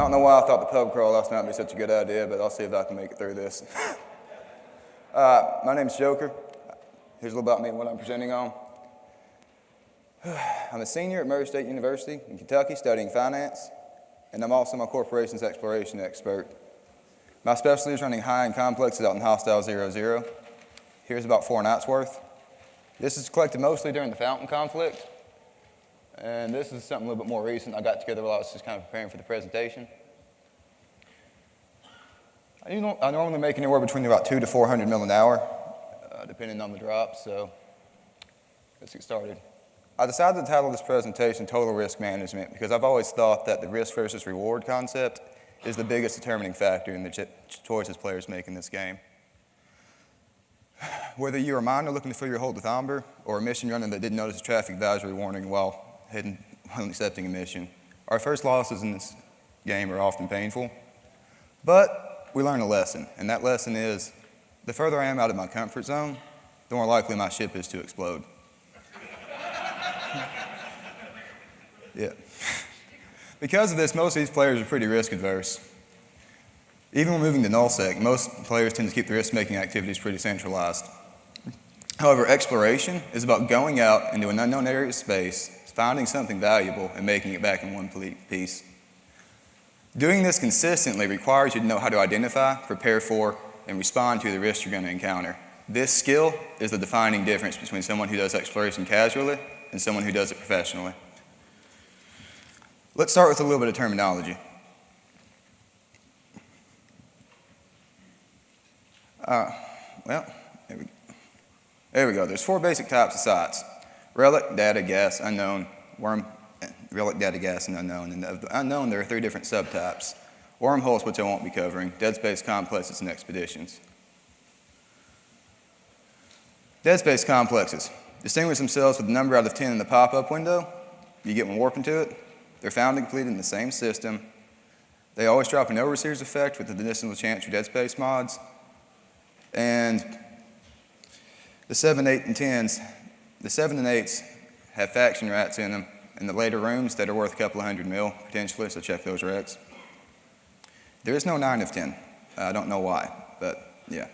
don't know why I thought the pub crawl last night would be such a good idea, but I'll see if I can make it through this. My name's Joker. Here's a little about me and what I'm presenting on. I'm a senior at Murray State University in Kentucky studying finance, and I'm also a corporations exploration expert. My specialty is running high-end complexes out in Hostile 00. Here's about 4 nights worth. This is collected mostly during the Fountain conflict, and this is something a little bit more recent I got together while I was just kind of preparing for the presentation. I normally make anywhere between about 200 to 400 mil an hour, depending on the drop, so let's get started. I decided to title this presentation Total Risk Management because I've always thought that the risk versus reward concept is the biggest determining factor in the choices players make in this game. Whether you're a miner looking to fill your hold with amber or a mission runner that didn't notice a traffic advisory warning while accepting a mission, our first losses in this game are often painful, but we learn a lesson, and that lesson is the further I am out of my comfort zone, the more likely my ship is to explode. Yeah. Because of this, most of these players are pretty risk adverse. Even when moving to nullsec, most players tend to keep the risk-making activities pretty centralized. However, exploration is about going out into an unknown area of space, finding something valuable, and making it back in one piece. Doing this consistently requires you to know how to identify, prepare for, and respond to the risks you're going to encounter. This skill is the defining difference between someone who does exploration casually and someone who does it professionally. Let's start with a little bit of terminology. There we go. There's 4 basic types of sites: relic, data, gas, unknown, worm, relic, data, gas, and unknown. And of the unknown, there are 3 different subtypes: wormholes, which I won't be covering, dead space complexes, and expeditions. Dead space complexes distinguish themselves with a number out of 10 in the pop-up window. You get one warp into it. They're found and completed in the same system. They always drop an overseer's effect with the additional chance for dead space mods. And the 7, 8, and 10s, the 7 and 8s have faction rats in them in the later rooms that are worth a couple of hundred mil, potentially, so check those recs. There is no 9 of 10. I don't know why, but yeah.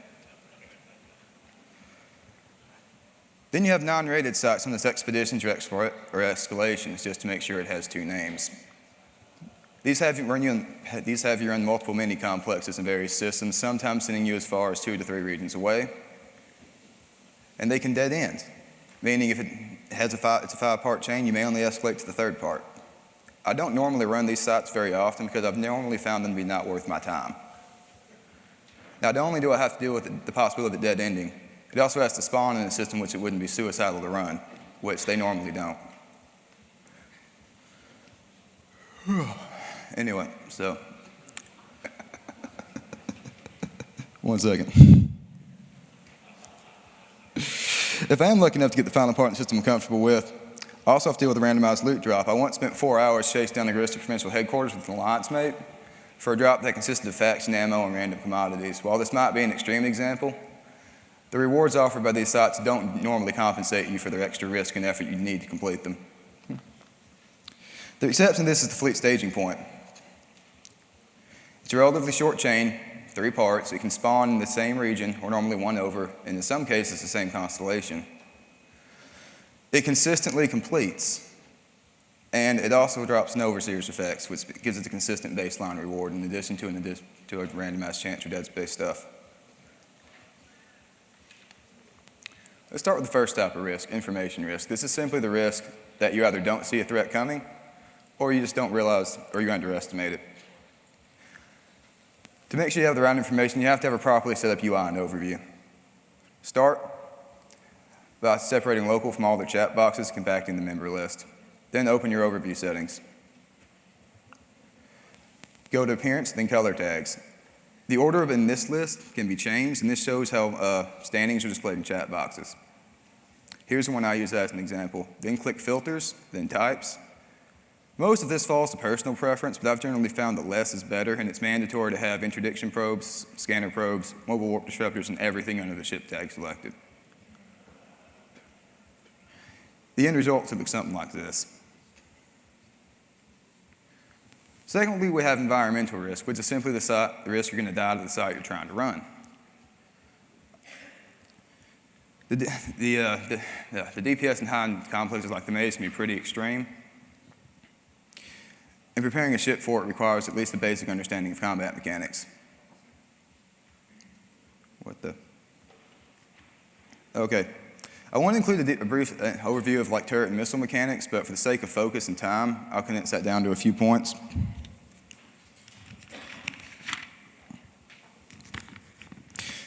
Then you have non-rated sites on this expeditions or escalations, just to make sure it has 2 names. These have you run multiple mini-complexes in various systems, sometimes sending you as far as 2 to 3 regions away. And they can dead end, meaning if it's a 5-part chain, you may only escalate to the 3rd part. I don't normally run these sites very often because I've normally found them to be not worth my time. Now, not only do I have to deal with the possibility of it dead ending, it also has to spawn in a system which it wouldn't be suicidal to run, which they normally don't. Anyway, so, one second. If I am lucky enough to get the final part in the system I'm comfortable with, I also have to deal with a randomized loot drop. I once spent 4 hours chasing down the Aggressive Provincial Headquarters with an alliance mate for a drop that consisted of faction ammo and random commodities. While this might be an extreme example, the rewards offered by these sites don't normally compensate you for their extra risk and effort you need to complete them. The exception to this is the fleet staging point. It's a relatively short chain, 3 parts. It can spawn in the same region, or normally 1 over, and in some cases the same constellation. It consistently completes, and it also drops no overseer's effects, which gives it a consistent baseline reward in addition to a randomized chance for dead space stuff. Let's start with the first type of risk, information risk. This is simply the risk that you either don't see a threat coming, or you just don't realize, or you underestimate it. To make sure you have the right information, you have to have a properly set up UI and overview. Start by separating local from all their chat boxes, compacting the member list. Then open your overview settings. Go to appearance, then color tags. The order in this list can be changed, and this shows how standings are displayed in chat boxes. Here's the one I use as an example. Then click filters, then types. Most of this falls to personal preference, but I've generally found that less is better, and it's mandatory to have interdiction probes, scanner probes, mobile warp disruptors, and everything under the ship tag selected. The end result should look something like this. Secondly, we have environmental risk, which is simply the risk you're going to die to the site you're trying to run. The DPS in high-end complexes like the maze can be pretty extreme. And preparing a ship for it requires at least a basic understanding of combat mechanics. Okay. I want to include a brief overview of like turret and missile mechanics, but for the sake of focus and time, I'll condense that down to a few points.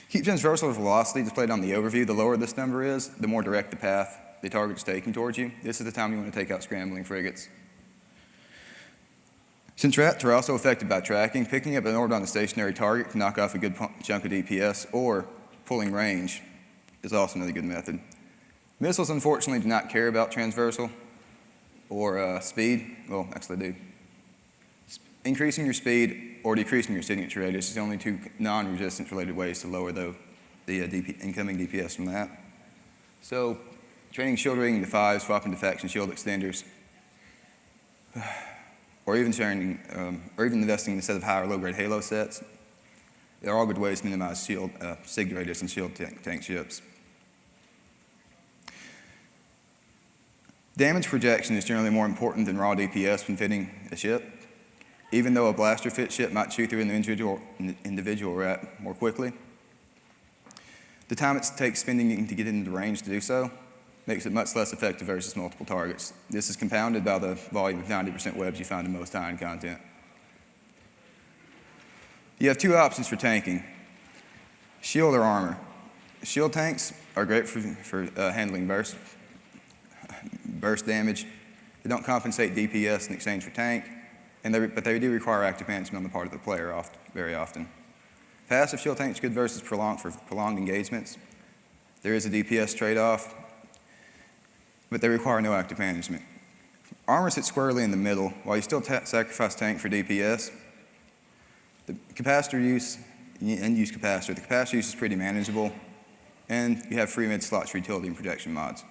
Keep transversal velocity displayed on the overview. The lower this number is, the more direct the path the target is taking towards you. This is the time you want to take out scrambling frigates. Since rats are also affected by tracking, picking up an orb on a stationary target can knock off a good chunk of DPS, or pulling range is also another good method. Missiles, unfortunately, do not care about transversal or speed. Well, actually they do. Increasing your speed or decreasing your signature radius is the only two non-resistance related ways to lower the incoming DPS from that. So, training shield rigging to 5, swapping to faction shield extenders, or even investing in a set of high or low-grade Halo sets. They're all good ways to minimize shield sig radius and shield tank ships. Damage projection is generally more important than raw DPS when fitting a ship. Even though a blaster fit ship might chew through an individual rat more quickly, the time it takes spending to get into range to do so makes it much less effective versus multiple targets. This is compounded by the volume of 90% webs you find in most iron content. You have two options for tanking, shield or armor. Shield tanks are great for handling burst damage. They don't compensate DPS in exchange for tank, but they do require active management on the part of the player very often. Passive shield tanks are good versus prolonged engagements. There is a DPS trade-off, but they require no active management. Armor sits squarely in the middle. While you still sacrifice tank for DPS, the capacitor use, end-use capacitor, the capacitor use is pretty manageable, and you have free mid slots for utility and projection mods.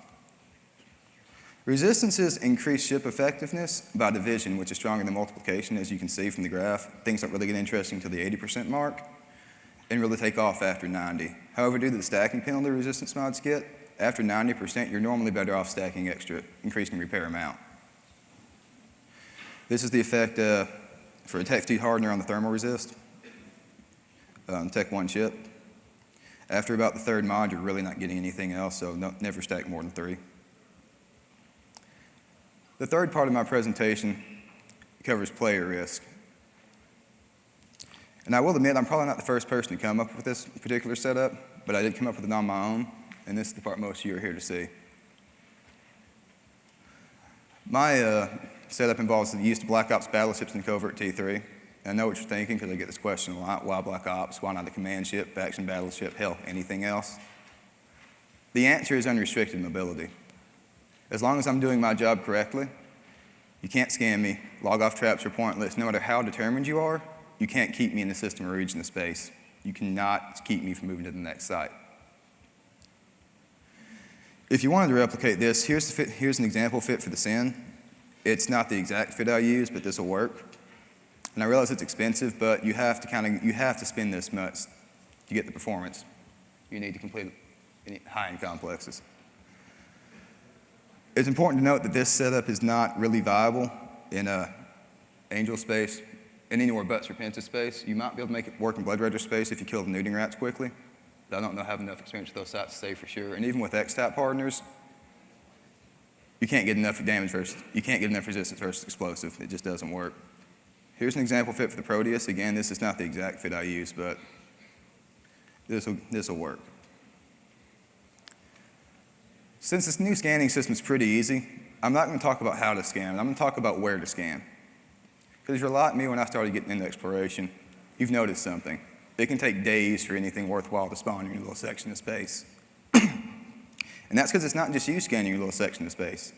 Resistances increase ship effectiveness by division, which is stronger than multiplication, as you can see from the graph. Things don't really get interesting until the 80% mark, and really take off after 90. However, due to the stacking penalty resistance mods get, after 90%, you're normally better off stacking extra, increasing repair amount. This is the effect for a Tech 2 hardener on the thermal resist, Tech 1 ship. After about the third mod, you're really not getting anything else, so never stack more than 3. The third part of my presentation covers player risk. And I will admit, I'm probably not the first person to come up with this particular setup, but I did come up with it on my own, and this is the part most of you are here to see. My setup involves the use of Black Ops battleships in Covert T3. And I know what you're thinking, because I get this question a lot. Why Black Ops? Why not a command ship, faction battleship, hell, anything else? The answer is unrestricted mobility. As long as I'm doing my job correctly, you can't scam me, log off traps are pointless. No matter how determined you are, you can't keep me in the system or region of space. You cannot keep me from moving to the next site. If you wanted to replicate this, here's an example fit for the Sin. It's not the exact fit I use, but this will work. And I realize it's expensive, but you have to spend this much to get the performance you need to complete any high-end complexes. It's important to note that this setup is not really viable in Angel space, in anywhere but Serpentis space. You might be able to make it work in Blood Raider space if you kill the nuding rats quickly, but I don't have enough experience with those sites to say for sure. And even with X-type partners, you can't get enough damage you can't get enough resistance versus explosive. It just doesn't work. Here's an example fit for the Proteus. Again, this is not the exact fit I use, but this will work. Since this new scanning system is pretty easy, I'm not going to talk about how to scan. I'm going to talk about where to scan. Because if you're like me when I started getting into exploration, you've noticed something. It can take days for anything worthwhile to spawn in your little section of space. And that's because it's not just you scanning your little section of space.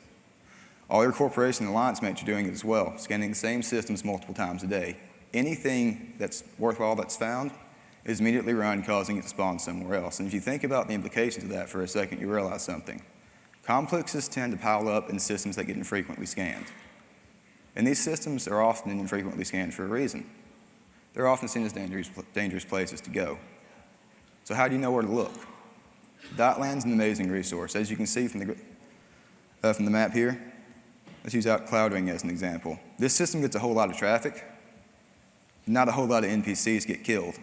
All your corporation and alliance mates are doing it as well, scanning the same systems multiple times a day. Anything that's worthwhile that's found is immediately run, causing it to spawn somewhere else. And if you think about the implications of that for a second, you realize something. Complexes tend to pile up in systems that get infrequently scanned. And these systems are often and infrequently scanned for a reason. They're often seen as dangerous places to go. So how do you know where to look? Dotland's an amazing resource. As you can see from the map here, let's use Cloud Ring as an example. This system gets a whole lot of traffic. Not a whole lot of NPCs get killed.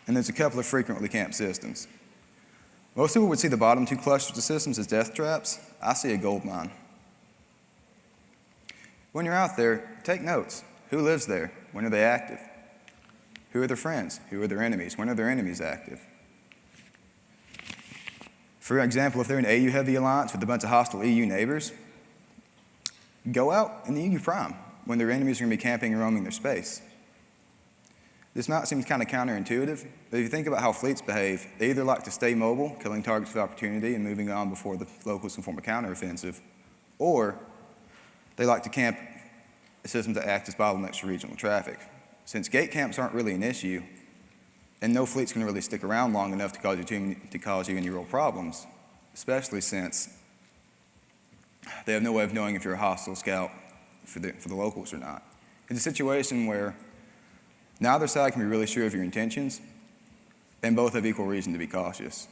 And there's a couple of frequently camped systems. Most people would see the bottom two clusters of systems as death traps. I see a gold mine. When you're out there, take notes. Who lives there? When are they active? Who are their friends? Who are their enemies? When are their enemies active? For example, if they're an AU-heavy alliance with a bunch of hostile EU neighbors, go out in the EU prime when their enemies are going to be camping and roaming their space. This might seem kind of counterintuitive, but if you think about how fleets behave, they either like to stay mobile, killing targets of opportunity and moving on before the locals can form a counteroffensive, or they like to camp systems that act as bottlenecks for regional traffic. Since gate camps aren't really an issue, and no fleet's going to really stick around long enough to cause you any real problems, especially since they have no way of knowing if you're a hostile scout for the locals or not. It's a situation where neither side can be really sure of your intentions, and both have equal reason to be cautious.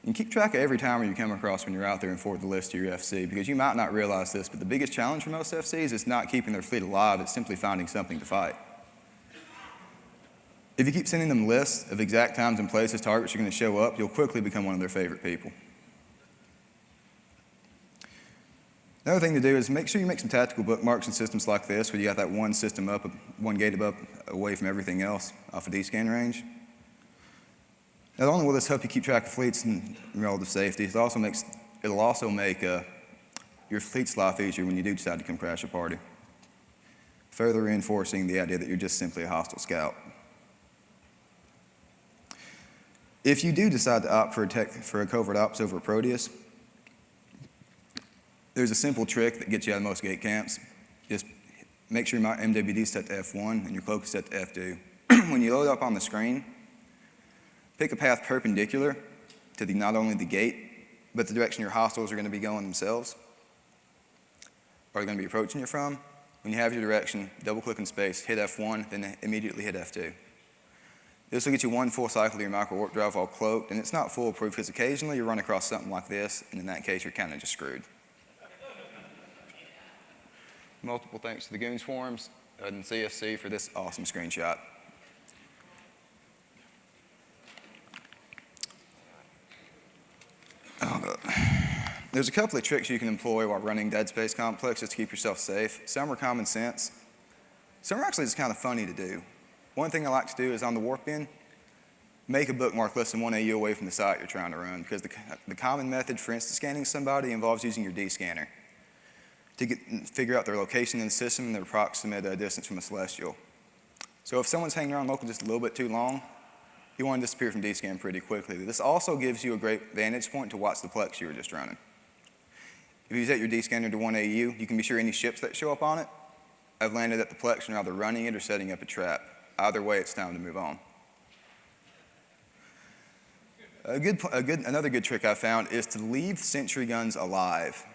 And keep track of every timer you come across when you're out there and forward the list to your FC, because you might not realize this, but the biggest challenge for most FCs is not keeping their fleet alive, it's simply finding something to fight. If you keep sending them lists of exact times and places targets are going to show up, you'll quickly become one of their favorite people. Another thing to do is make sure you make some tactical bookmarks in systems like this, where you got that one system up, one gate above, away from everything else off a D-scan range. Not only will this help you keep track of fleets and relative safety, it'll also make your fleet's life easier when you do decide to come crash a party, further reinforcing the idea that you're just simply a hostile scout. If you do decide to opt for a covert ops over Proteus, there's a simple trick that gets you out of most gate camps. Just make sure your MWD is set to F1 and your cloak is set to F2. When you load up on the screen, pick a path perpendicular to not only the gate, but the direction your hostiles are going to be going themselves, or are going to be approaching you from. When you have your direction, double-click in space, hit F1, then immediately hit F2. This will get you one full cycle of your micro warp drive all cloaked, and it's not foolproof because occasionally you run across something like this, and in that case, you're kind of just screwed. Multiple thanks to the Goon Swarms and CFC for this awesome screenshot. There's a couple of tricks you can employ while running Dead Space complexes to keep yourself safe. Some are common sense. Some are actually just kind of funny to do. One thing I like to do is on the warp bin, make a bookmark less than 1 AU away from the site you're trying to run, because the common method for insta-scanning somebody involves using your D-scanner to figure out their location in the system and their approximate distance from a celestial. So if someone's hanging around local just a little bit too long, you want to disappear from D-scan pretty quickly. This also gives you a great vantage point to watch the plex you were just running. If you set your D-scanner to 1 AU, you can be sure any ships that show up on it have landed at the plex and are either running it or setting up a trap. Either way, it's time to move on. Another good trick I found is to leave sentry guns alive.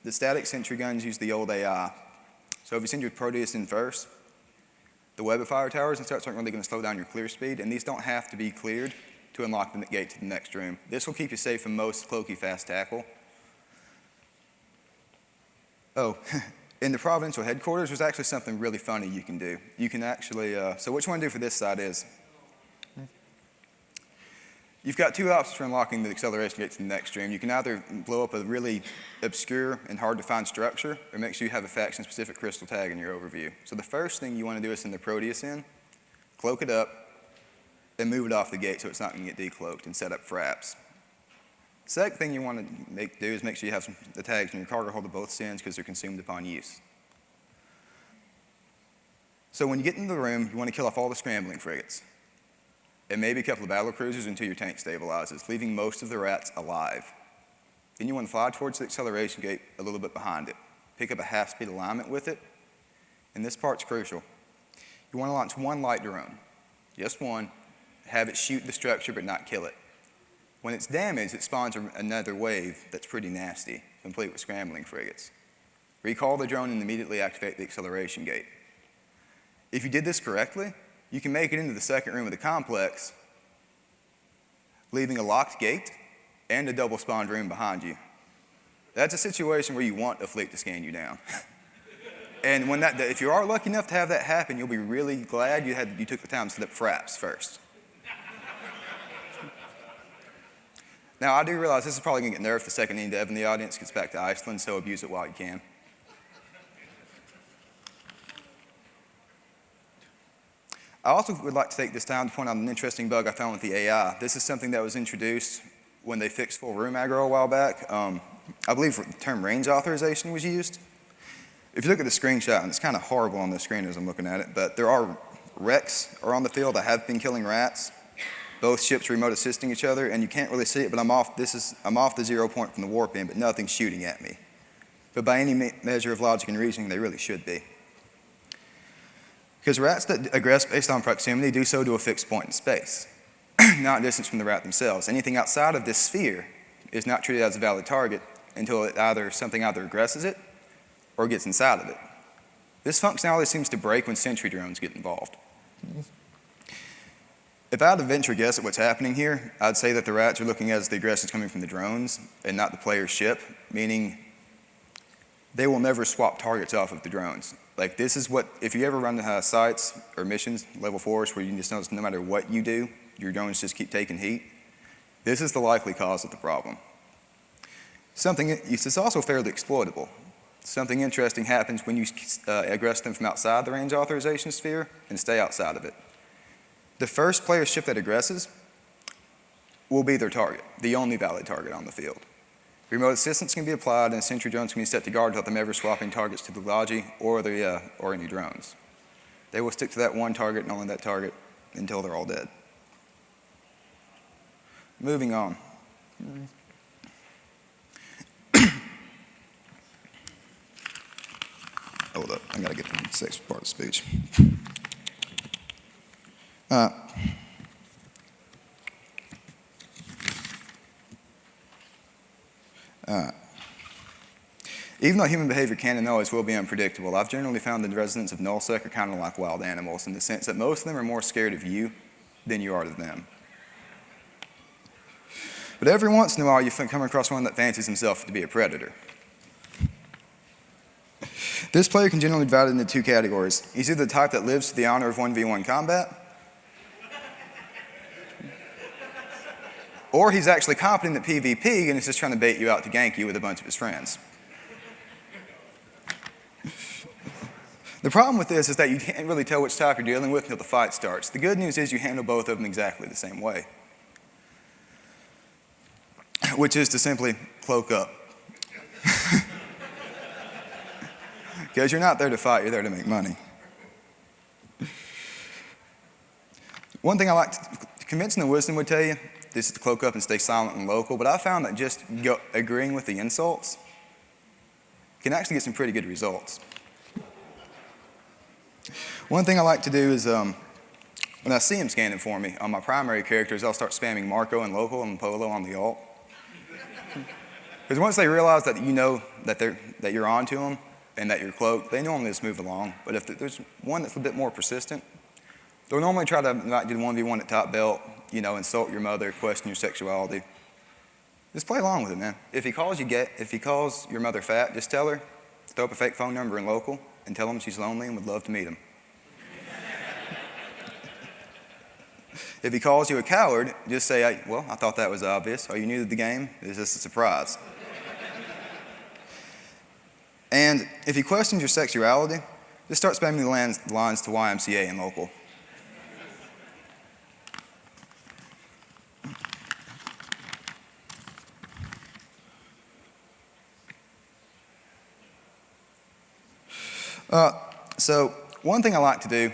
The static sentry guns use the old AI. So if you send your Proteus in first, the web of fire towers and such aren't really going to slow down your clear speed, and these don't have to be cleared to unlock the gate to the next room. This will keep you safe from most cloaky fast tackle. Oh, in the provincial headquarters, there's actually something really funny you can do. You can actually, so what you want to do for this side is, you've got two options for unlocking the acceleration gate to the next room. You can either blow up a really obscure and hard to find structure, or make sure you have a faction-specific crystal tag in your overview. So the first thing you want to do is send the Proteus in, cloak it up, then move it off the gate so it's not going to get decloaked, and set up fraps. Second thing you want to do is make sure you have the tags in your cargo hold of both sends because they're consumed upon use. So when you get into the room, you want to kill off all the scrambling frigates, and maybe a couple of battle cruisers until your tank stabilizes, leaving most of the rats alive. Then you want to fly towards the acceleration gate a little bit behind it. Pick up a half-speed alignment with it, and this part's crucial. You want to launch one light drone, just one, have it shoot the structure but not kill it. When it's damaged, it spawns another wave that's pretty nasty, complete with scrambling frigates. Recall the drone and immediately activate the acceleration gate. If you did this correctly, you can make it into the second room of the complex, leaving a locked gate and a double-spawned room behind you. That's a situation where you want a fleet to scan you down. And if you are lucky enough to have that happen, you'll be really glad you took the time to set up fraps first. Now, I do realize this is probably going to get nerfed the second any dev in the audience gets back to Iceland, so abuse it while you can. I also would like to take this time to point out an interesting bug I found with the AI. This is something that was introduced when they fixed full room aggro a while back. I believe the term range authorization was used. If you look at the screenshot, and it's kind of horrible on the screen as I'm looking at it, but there are wrecks on the field that have been killing rats. Both ships remote assisting each other, and you can't really see it, but I'm off the 0 point from the warp in, but nothing's shooting at me. But by any measure of logic and reasoning, they really should be. Because rats that aggress based on proximity do so to a fixed point in space, not distance from the rat themselves. Anything outside of this sphere is not treated as a valid target until something either aggresses it or gets inside of it. This functionality seems to break when sentry drones get involved. If I had to venture a guess at what's happening here, I'd say that the rats are looking at the aggressions coming from the drones and not the player's ship, meaning they will never swap targets off of the drones. Like this is what, if you ever run sites or missions, level 4s, where you just notice no matter what you do, your drones just keep taking heat, this is the likely cause of the problem. It's also fairly exploitable. Something interesting happens when you aggress them from outside the range authorization sphere and stay outside of it. The first player's ship that aggresses will be their target, the only valid target on the field. Remote assistance can be applied, and sentry drones can be set to guard without them ever swapping targets to the Logi or any drones. They will stick to that one target and only that target until they're all dead. Moving on. Hold up, I gotta get to the sixth part of the speech. Even though human behavior can and always will be unpredictable, I've generally found the residents of nullsec are kind of like wild animals in the sense that most of them are more scared of you than you are of them. But every once in a while you come across one that fancies himself to be a predator. This player can generally be divided into two categories. He's either the type that lives to the honor of 1v1 combat, or he's actually competent at PvP and is just trying to bait you out to gank you with a bunch of his friends. The problem with this is that you can't really tell which type you're dealing with until the fight starts. The good news is you handle both of them exactly the same way, which is to simply cloak up. Because you're not there to fight, you're there to make money. One thing I like conventional wisdom would tell you, this is to cloak up and stay silent and local, but I found that just agreeing with the insults can actually get some pretty good results. One thing I like to do is when I see him scanning for me on my primary characters, I'll start spamming Marco and local and Polo on the alt. Because once they realize that you know that you're on to them and that you're cloaked, they normally just move along. But if there's one that's a bit more persistent, they'll normally try to not do 1v1 at top belt, insult your mother, question your sexuality. Just play along with it, man. If he calls your mother fat, just tell her, throw up a fake phone number in local, and tell him she's lonely and would love to meet him. If he calls you a coward, just say, well, I thought that was obvious. Are you new to the game? Is this a surprise? And if he questions your sexuality, just start spamming the lines to YMCA in local. So one thing I like to do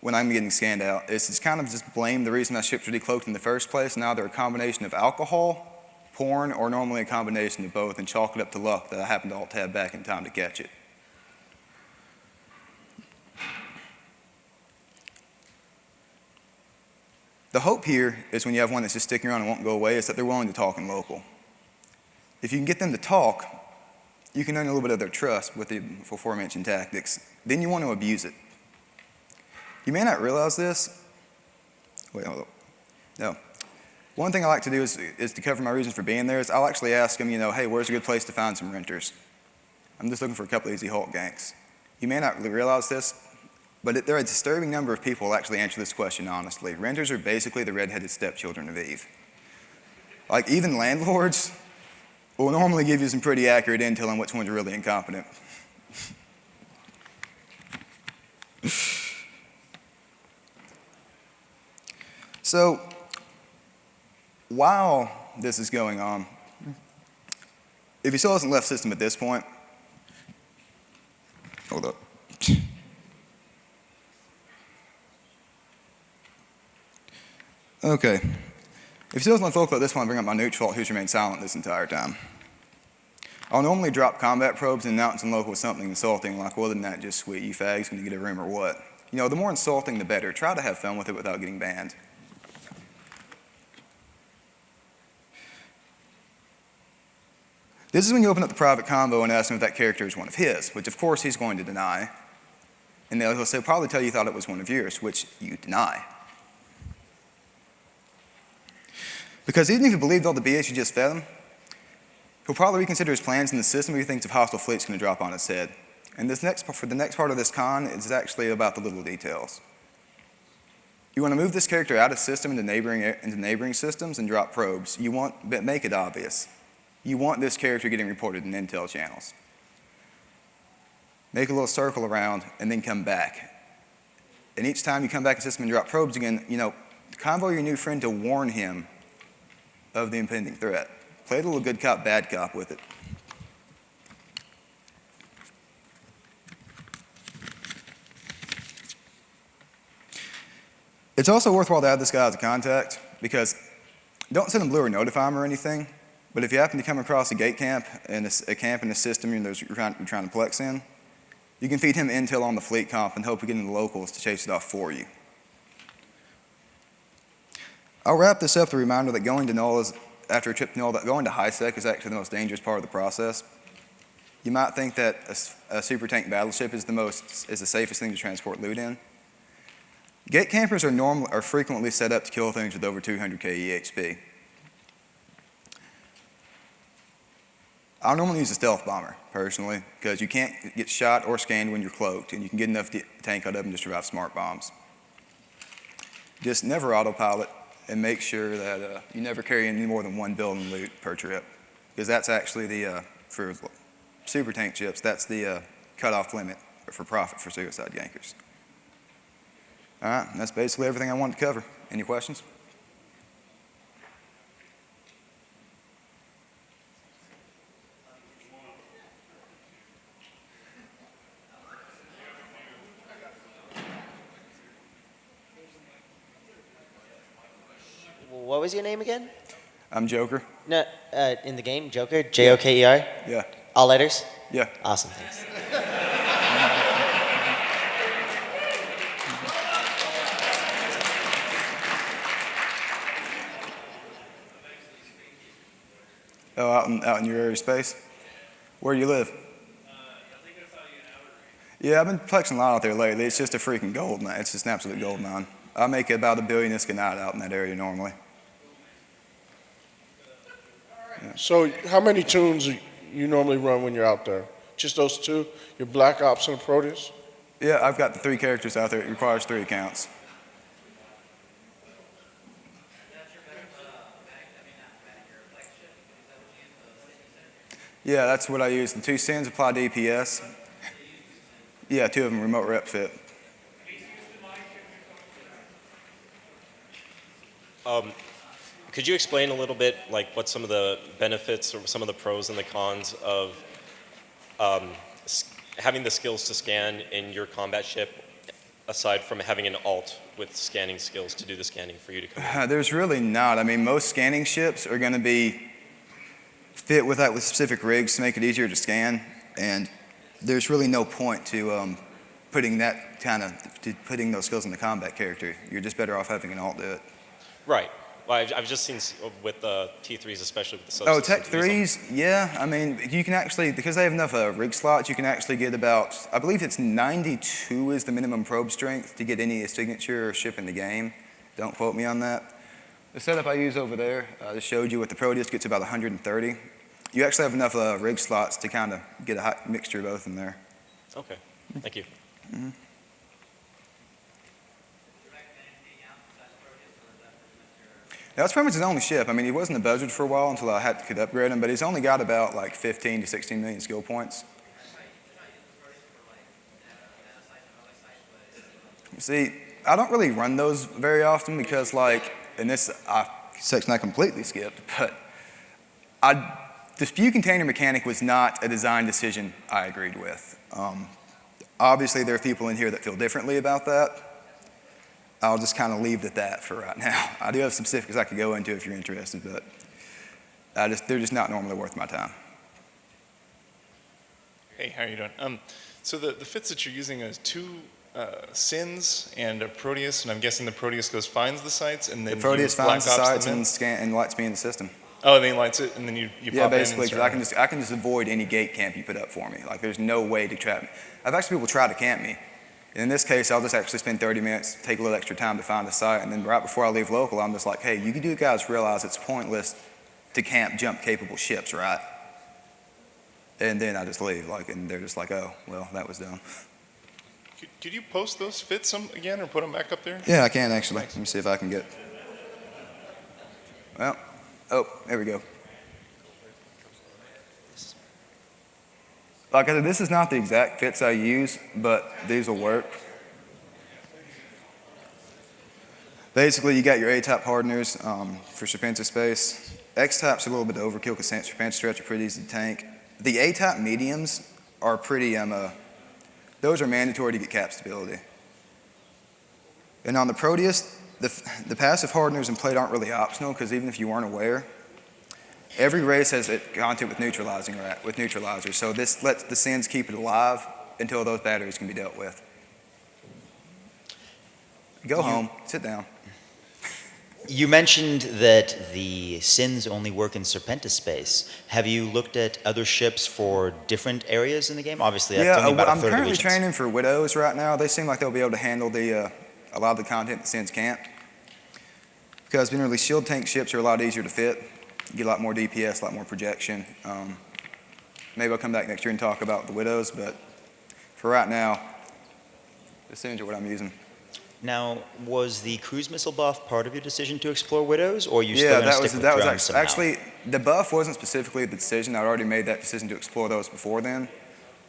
when I'm getting scanned out is to kind of just blame the reason my ships are decloaked in the first place, and either a combination of alcohol, porn, or normally a combination of both, and chalk it up to luck that I happen to alt-tab back in time to catch it. The hope here is when you have one that's just sticking around and won't go away is that they're willing to talk in local. If you can get them to talk, You can earn a little bit of their trust with the aforementioned tactics. Then you want to abuse it. You may not realize this. Wait, hold up. No. One thing I like to do is to cover my reason for being there is I'll actually ask them, hey, where's a good place to find some renters? I'm just looking for a couple of easy Hulk ganks. You may not really realize this, but there are a disturbing number of people who actually answer this question honestly. Renters are basically the redheaded stepchildren of Eve. Like, even landlords will normally give you some pretty accurate intel on which ones are really incompetent. So, while this is going on, if you still hasn't left system at this point, hold up. Okay. If you still hasn't left local at this point, I bring up my neutral who's remained silent this entire time. I'll normally drop combat probes and announce in local with something insulting, like, well, isn't that just sweet, you fags, gonna get a room or what? The more insulting, the better. Try to have fun with it without getting banned. This is when you open up the private convo and ask him if that character is one of his, which of course he's going to deny. And he'll probably tell you thought it was one of yours, which you deny. Because even if you believed all the BS you just fed him, he'll probably reconsider his plans in the system if he thinks a hostile fleet's going to drop on his head. And for the next part of this con is actually about the little details. You want to move this character out of system into neighboring systems and drop probes. But make it obvious. You want this character getting reported in intel channels. Make a little circle around and then come back. And each time you come back to system and drop probes again, convoy your new friend to warn him of the impending threat. Play a little good cop, bad cop with it. It's also worthwhile to add this guy as a contact, because don't send him blue or notify him or anything, but if you happen to come across a gate camp and a camp in a system you're trying to plex in, you can feed him intel on the fleet comp and hope we get into the locals to chase it off for you. I'll wrap this up with a reminder that going to null after a trip to null, that going to high sec is actually the most dangerous part of the process. You might think that a super tank battleship is the safest thing to transport loot in. Gate campers are frequently set up to kill things with over 200k EXP. I'll normally use a stealth bomber, personally, because you can't get shot or scanned when you're cloaked, and you can get enough tank out of them to survive smart bombs. Just never autopilot, and make sure that you never carry any more than one building loot per trip, because that's actually for super tank ships, that's the cutoff limit for profit for suicide yankers. All right, that's basically everything I wanted to cover. Any questions? What was your name again? I'm Joker. No, in the game, Joker? Joker? Yeah. All letters? Yeah. Awesome, thanks. Oh, out in your area of space? Where do you live? Yeah, I've been plexing a lot out there lately. It's just a freaking gold mine. It's just an absolute gold mine. I make about $1 billion a night out in that area normally. Yeah. So how many tunes you normally run when you're out there? Just those two? Your Black Ops and Proteus? Yeah, I've got the 3 characters out there. It requires 3 accounts. Yeah, that's what I use. The 2 SINs apply DPS. Yeah, 2 of them remote rep fit. Could you explain a little bit like what some of the benefits or some of the pros and the cons of having the skills to scan in your combat ship, aside from having an alt with scanning skills to do the scanning for you to come in? There's really not. I mean, most scanning ships are going to be fit with specific rigs to make it easier to scan, and there's really no point to putting those skills in the combat character. You're just better off having an alt do it. Right. Well, I've just seen with the T3s, especially with the Oh, subsystems. Tech use them. 3s, yeah. I mean, you can actually, because they have enough rig slots, you can actually get about, I believe it's 92 is the minimum probe strength to get any signature or ship in the game. Don't quote me on that. The setup I use over there, I just showed you with the Proteus gets about 130. You actually have enough rig slots to kind of get a hot mixture of both in there. Okay, thank you. Now, that's pretty much his only ship. I mean, he wasn't a buzzard for a while until I could upgrade him, but he's only got about like 15 to 16 million skill points. See, I don't really run those very often because, like, in this section I completely skipped, but the spew container mechanic was not a design decision I agreed with. Obviously, there are people in here that feel differently about that. I'll just kind of leave it at that for right now. I do have specifics I could go into if you're interested, but they're just not normally worth my time. Hey, how are you doing? So the fits that you're using is two SINs and a Proteus, and I'm guessing the Proteus finds the sites, and then The Proteus you black finds the ops sites them in? and lights me in the system. Oh, and then he lights it, and then you Yeah, pop basically, in. because I can just avoid any gate camp you put up for me. Like, there's no way to trap me. I've actually people try to camp me. And in this case, I'll just actually spend 30 minutes, take a little extra time to find a site, and then right before I leave local, I'm just like, hey, you do guys realize it's pointless to camp jump-capable ships, right? And then I just leave, like, and they're just like, oh, well, that was dumb. Could you post those fits again, or put them back up there? Yeah, I can actually. Let me see if I can get. Well, oh, there we go. Like I said, this is not the exact fits I use, but these will work. Basically, you got your A-type hardeners for Serpentis space. X-type's a little bit overkill because Serpentis stretch are pretty easy to tank. The A-type mediums are pretty, those are mandatory to get cap stability. And on the Proteus, the passive hardeners and plate aren't really optional because even if you weren't aware, every race has content with neutralizers, so this lets the SINs keep it alive until those batteries can be dealt with. Go home, sit down. You mentioned that the SINs only work in Serpentis space. Have you looked at other ships for different areas in the game? Obviously, that's only about a I'm third of the currently regions. training for Widows right now. They seem like they'll be able to handle a lot of the content the SINs can't. Because generally shield tank ships are a lot easier to fit. You get a lot more DPS, a lot more projection. Maybe I'll come back next year and talk about the Widows, but for right now, the SINs are what I'm using. Now, was the cruise missile buff part of your decision to explore Widows, or are you still Yeah, going to stick with that was drones somehow? actually, the buff wasn't specifically the decision. I'd already made that decision to explore those before then,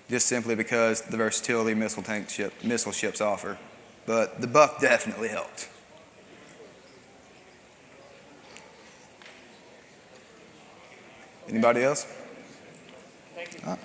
just simply because the versatility missile ships offer. But the buff definitely helped. Anybody else? Thank you.